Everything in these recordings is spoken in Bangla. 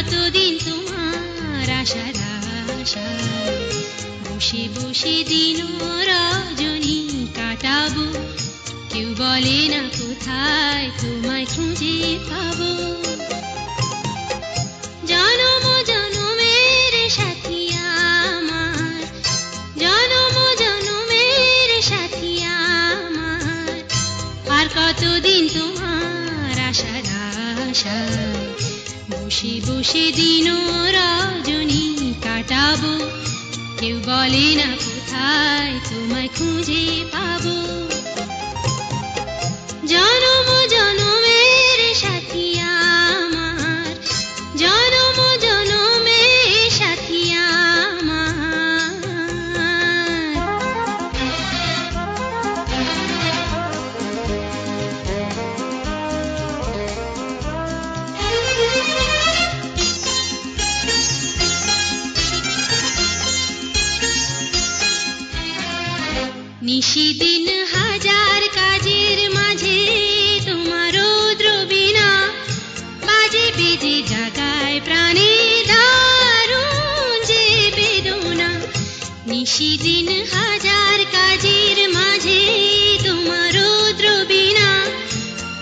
কতদিন তোমার আশার আশায় বসে বসে দিন রজনী কাটাবো, কেউ বলে না কোথায় তোমায় খুঁজে পাবো। জনম জনমের সাথী আমার, জনম জনমের সাথী আমার, আর কতদিন তোমার আশার আশায় বসে বসে দিন রজনী কাটাবো, কেউ বলে না কোথায় তোমায় খুঁজে পাবো। জনম জনমের সাথী আমার, জনম জনমের সাথী আমার। নিশিদিন হাজার কাজের মাঝে তোমার দ্রবিনা বাজে বেজে জাগায় প্রাণে দারুণ যে বেদনা। নিশিদিন হাজার কাজের মাঝে তোমার দ্রবিনা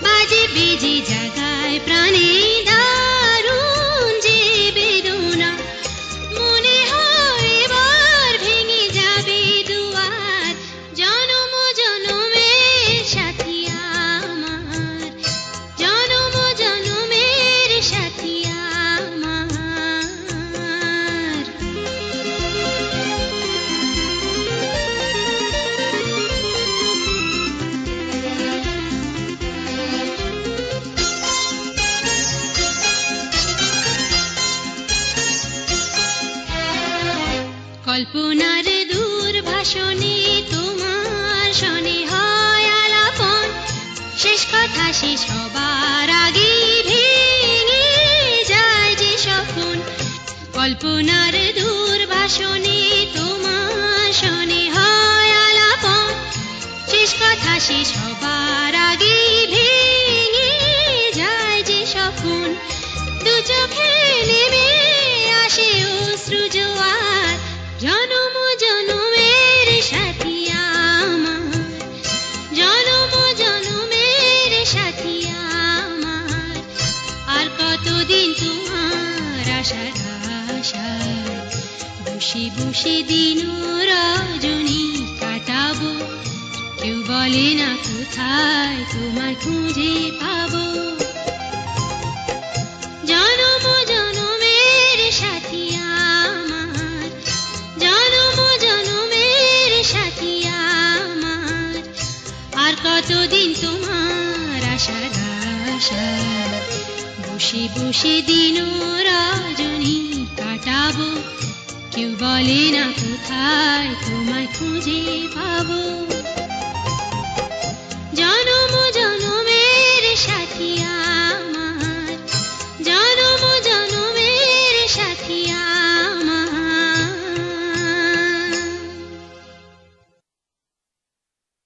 বাজে বেজে জাগায় প্রাণে দারুণ যে বেদনা। মনে হয় এবার ভেঙে যাবে দুয়ার, জনম জনমের সাথী আমার, জনম জনমের সাথী আমার। কল্পনার দূরভাষণে তোমার শনে হয় আলাপন, শেষ কথা শেষ হবার আগে ভেঙে যায় যে স্বপন। কল্পনার দূরভাষণে তোমার শনে হয় আলাপন, শেষ কথা শেষ হবার আগে ভেঙে যায় যে স্বপন। দু চোখে নেমে আসে অশ্রু জোয়ার, জনম জনমের সাথী আমার, জনম জনমের সাথী আমার, আর কতদিন তোমার আশার আশায় বসে বসে দিন রজনী কাটাবো, কেউ বলে না কোথায় তোমায় খুঁজে পাবো। জনম জনমের সাথী আমার, জনম জনমের সাথী আমার, আর কতদিন তোমার আশার আশায় বসে বসে দিন রজনী কাটাবো, কেউ বলে না কোথায় তোমায় খুঁজে পাবো। জনম